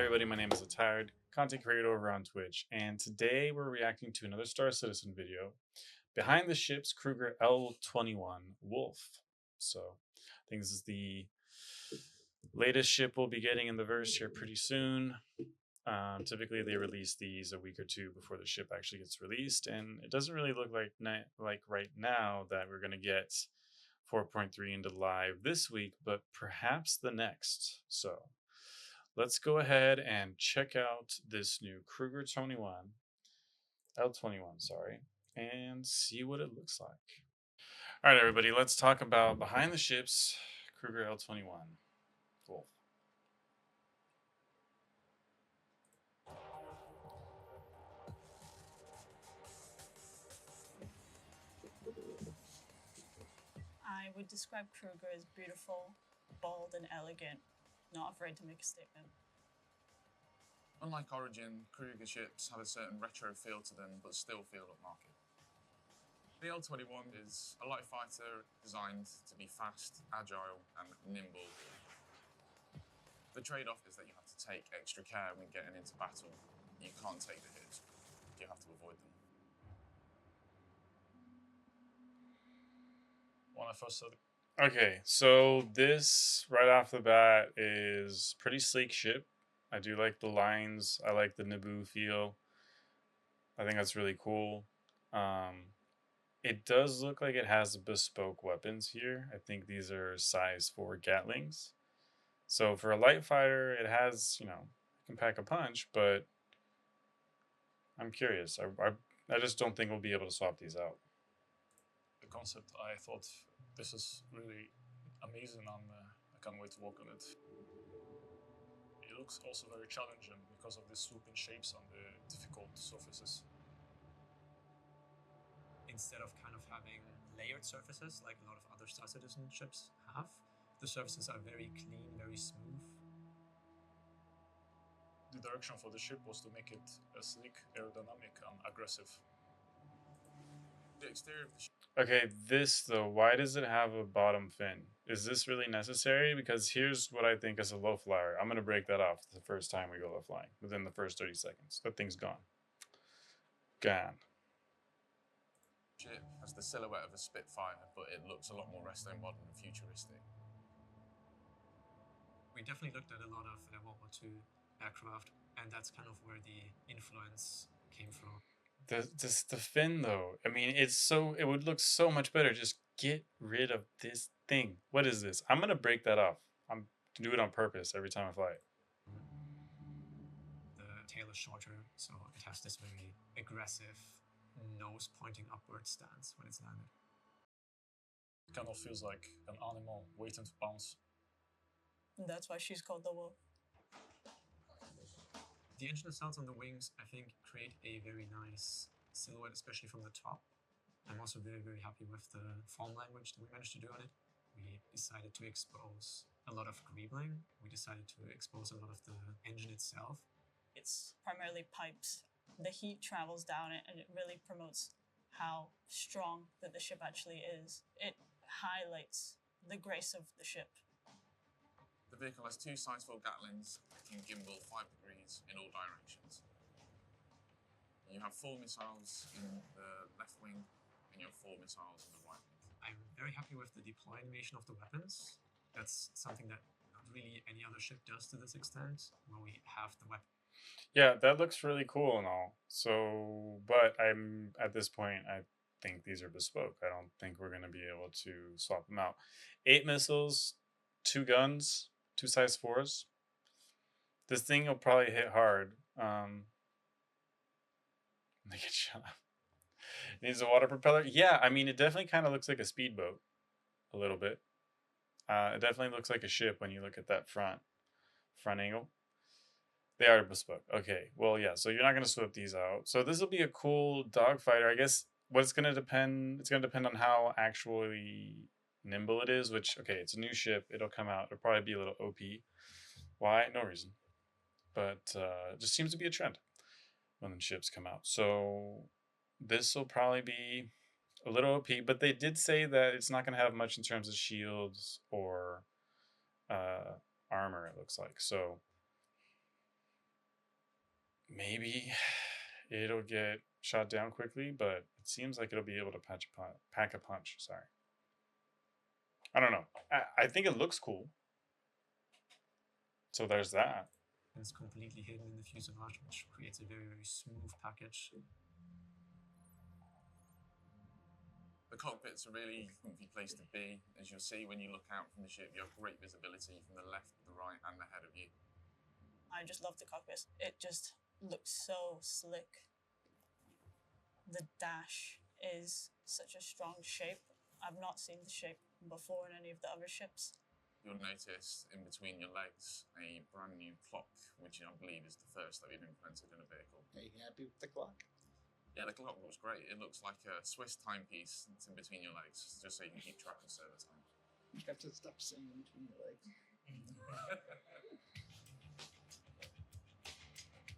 everybody, my name is Letiredd, content creator over on Twitch, and today we're reacting to another Star Citizen video, Behind the Ships Kruger L21 Wolf. So, I think this is the latest ship we'll be getting in the verse here pretty soon. Typically, they release these a week or two before the ship actually gets released, and it doesn't really look like right now that we're going to get 4.3 into live this week, but perhaps the next. So let's go ahead and check out this new Kruger 21, L21, sorry, and see what it looks like. All right, everybody, let's talk about Behind the Ships Kruger L21 Wolf. I would describe Kruger as beautiful, bold, and elegant, not afraid to make a statement. Unlike Origin, Kruger ships have a certain retro feel to them, but still feel upmarket. The L21 is a light fighter designed to be fast, agile, and nimble. The trade-off is that you have to take extra care when getting into battle. You can't take the hits, you have to avoid them. When I first saw Okay, so this right off the bat is pretty sleek ship. I do like the lines. I like the Naboo feel. I think that's really cool. It does look like it has bespoke weapons here. I think these are size 4 Gatlings. So for a light fighter, it has, it can pack a punch, but I'm curious. I just don't think we'll be able to swap these out. The concept, I thought this is really amazing and I can't wait to work on it. It looks also very challenging because of the swooping shapes on the difficult surfaces. Instead of kind of having layered surfaces like a lot of other Star Citizen ships have, the surfaces are very clean, very smooth. The direction for the ship was to make it sleek, aerodynamic, and aggressive. The exterior of the ship. Okay, this though, why does it have a bottom fin? Is this really necessary? Because here's what I think is a low flyer. I'm going to break that off the first time we go low flying, within the first 30 seconds. That thing's gone. Gone. Ship has the silhouette of a Spitfire, but it looks a lot more resto modern and futuristic. We definitely looked at a lot of World War II aircraft, and that's kind of where the influence came from. The fin though, I mean, it would look so much better. Just get rid of this thing. What is this? I'm gonna break that off. I'm do it on purpose every time I fly it. The tail is shorter, so it has this very aggressive nose pointing upward stance when it's landed. It kind of feels like an animal waiting to pounce. And that's why she's called the wolf. The engine cells on the wings, I think, create a very nice silhouette, especially from the top. I'm also very, very happy with the form language that we managed to do on it. We decided to expose a lot of greebling. We decided to expose a lot of the engine itself. It's primarily pipes. The heat travels down it, and it really promotes how strong that the ship actually is. It highlights the grace of the ship. The vehicle has two size 4 Gatlings that can gimbal 5 degrees in all directions. You have 4 missiles in the left wing, and you have 4 missiles in the right wing. I'm very happy with the deploy animation of the weapons. That's something that not really any other ship does to this extent, where we have the weapon. Yeah, that looks really cool and all. So, but I'm at this point, I think these are bespoke. I don't think we're gonna be able to swap them out. 8 missiles, 2 guns, 2 size 4s. This thing will probably hit hard. Make it shut up. It needs a water propeller. Yeah, I mean, it definitely kind of looks like a speedboat, a little bit. It definitely looks like a ship when you look at that front angle. They are bespoke. Okay, well, yeah. So you're not gonna swap these out. So this will be a cool dogfighter. I guess what it's gonna depend. It's gonna depend on how actually nimble it is. Which okay, it's a new ship. It'll come out. It'll probably be a little OP. Why? No reason. But it just seems to be a trend when the ships come out. So this will probably be a little OP. But they did say that it's not gonna have much in terms of shields or armor. It looks like so. maybe it'll get shot down quickly, but it seems like it'll be able to pack a punch. Sorry. I don't know. I think it looks cool. So there's that. It's completely hidden in the fuselage, which creates a very, very smooth package. The cockpit's a really comfy place to be. As you'll see when you look out from the ship, you have great visibility from the left, the right, and the head of you. I just love the cockpit. It just looks so slick. The dash is such a strong shape. I've not seen the shape before in any of the other ships. You'll notice in between your legs a brand new clock, which I believe is the first that we've implemented in a vehicle. Are you happy with the clock? Yeah, the clock looks great. It looks like a Swiss timepiece that's in between your legs, just so you can keep track of server time. You have to stop saying in between your legs.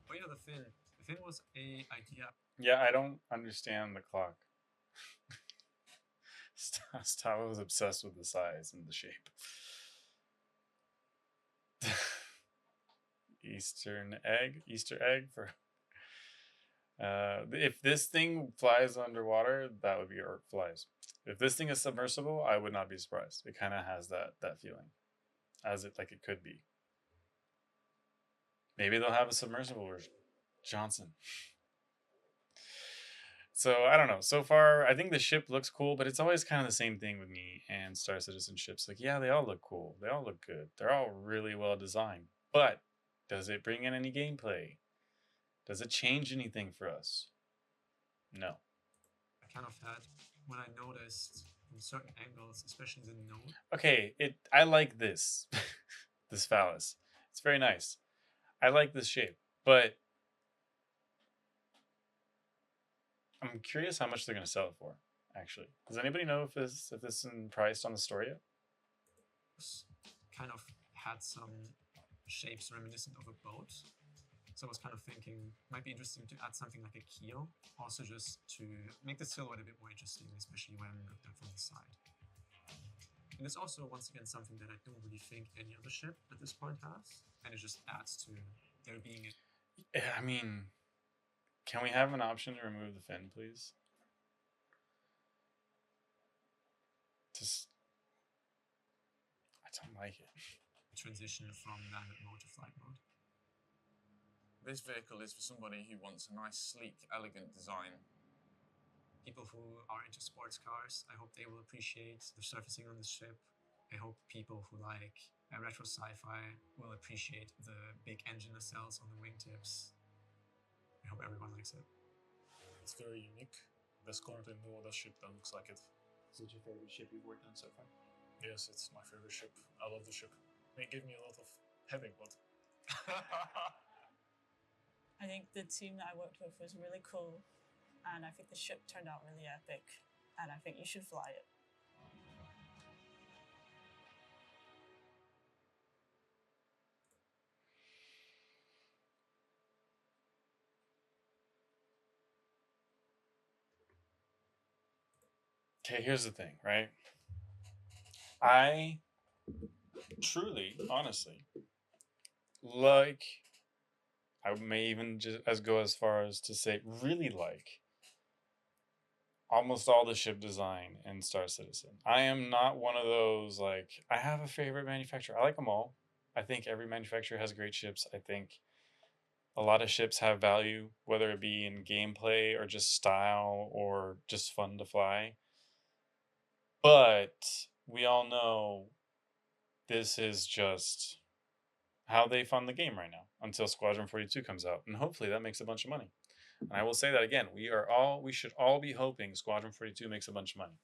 Oh yeah, the fin. The fin was a idea. Yeah, I don't understand the clock. Stava was obsessed with the size and the shape. Easter egg for. If this thing flies underwater, that would be, or flies. If this thing is submersible, I would not be surprised. It kind of has that feeling, as it like it could be. Maybe they'll have a submersible version. Johnson. So I don't know. So far, I think the ship looks cool, but it's always kind of the same thing with me and Star Citizen ships. Like, yeah, they all look cool. They all look good. They're all really well designed. But does it bring in any gameplay? Does it change anything for us? No. I kind of had when I noticed from certain angles, especially the nose. Okay, I like this. This phallus. It's very nice. I like this shape, but I'm curious how much they're going to sell it for, actually. Does anybody know if this is priced on the store yet? Kind of had some shapes reminiscent of a boat. So I was kind of thinking, might be interesting to add something like a keel, also just to make the silhouette a bit more interesting, especially when looked at from the side. And it's also, once again, something that I don't really think any other ship at this point has, and it just adds to there being a... Yeah, I mean, can we have an option to remove the fin, please? Just, I don't like it. transition from landed mode to flight mode. This vehicle is for somebody who wants a nice, sleek, elegant design. People who are into sports cars, I hope they will appreciate the surfacing on the ship. I hope people who like retro sci-fi will appreciate the big engine nacelles on the wingtips. I hope everyone likes it. It's very unique. There's currently no other ship that looks like it. Is it your favorite ship you've worked on so far? Yes, it's my favorite ship. I love the ship. It gave me a lot of headache, but I think the team that I worked with was really cool, and I think the ship turned out really epic, and I think you should fly it. Okay, here's the thing, right? I truly, honestly, like, I may even just go as far as to say really like almost all the ship design in Star Citizen. I am not one of those, like, I have a favorite manufacturer. I like them all. I think every manufacturer has great ships. I think a lot of ships have value, whether it be in gameplay or just style or just fun to fly. But we all know this is just how they fund the game right now until Squadron 42 comes out. And hopefully that makes a bunch of money. And I will say that again, we should all be hoping Squadron 42 makes a bunch of money.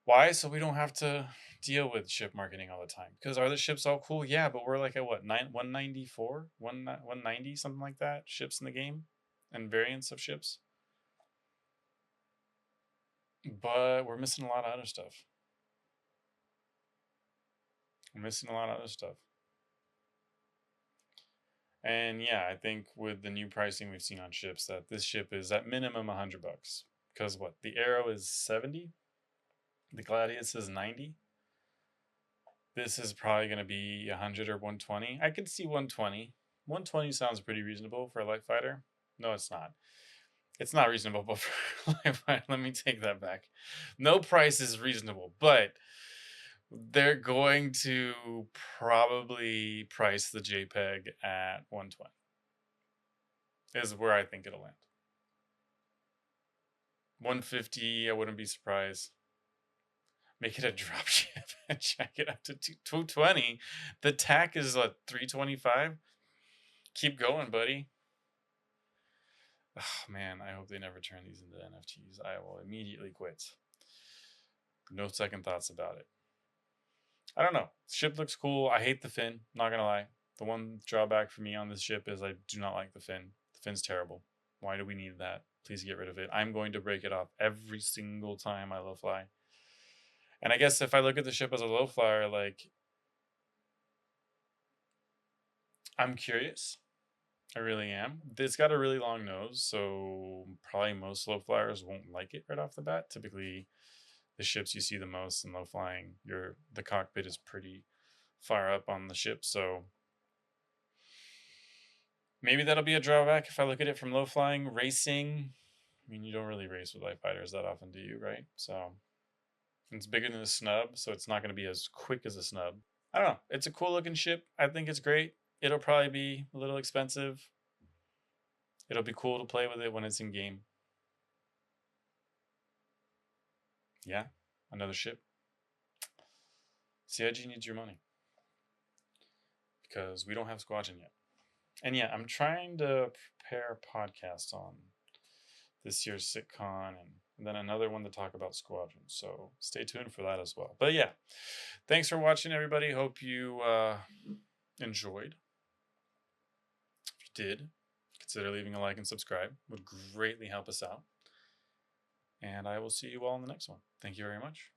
Why? So we don't have to deal with ship marketing all the time. Because are the ships all cool? Yeah, but we're like at what, 194? 190, something like that, ships in the game and variants of ships. But we're missing a lot of other stuff. We're missing a lot of other stuff. And yeah, I think with the new pricing we've seen on ships, that this ship is at minimum $100. Because what? The Arrow is 70? The Gladius is 90? This is probably going to be 100 or 120. I could see 120. 120 sounds pretty reasonable for a light fighter. No, it's not. It's not reasonable for a light fighter. Let me take that back. No price is reasonable, but they're going to probably price the JPEG at 120. Is where I think it'll land. 150, I wouldn't be surprised. Make it a drop ship and check it up to 220. The TAC is what, 325? Keep going, buddy. Oh, man, I hope they never turn these into NFTs. I will immediately quit. No second thoughts about it. I don't know. Ship looks cool. I hate the fin, not gonna lie. The one drawback for me on this ship is I do not like the fin. The fin's terrible. Why do we need that? Please get rid of it. I'm going to break it off every single time I low fly. And I guess if I look at the ship as a low flyer, like, I'm curious. I really am. It's got a really long nose, so probably most low flyers won't like it right off the bat. Typically, the ships you see the most in low flying, the cockpit is pretty far up on the ship, so maybe that'll be a drawback if I look at it from low flying. Racing, I mean, you don't really race with light fighters that often, do you, right? So it's bigger than a snub, so it's not going to be as quick as a snub. I don't know. It's a cool looking ship. I think it's great. It'll probably be a little expensive. It'll be cool to play with it when it's in game. Yeah, another ship. CIG needs your money. Because we don't have Squadron yet. And yeah, I'm trying to prepare a podcast on this year's SitCon and then another one to talk about Squadron. So stay tuned for that as well. But yeah, thanks for watching, everybody. Hope you enjoyed. If you did, consider leaving a like and subscribe. Would greatly help us out. And I will see you all in the next one. Thank you very much.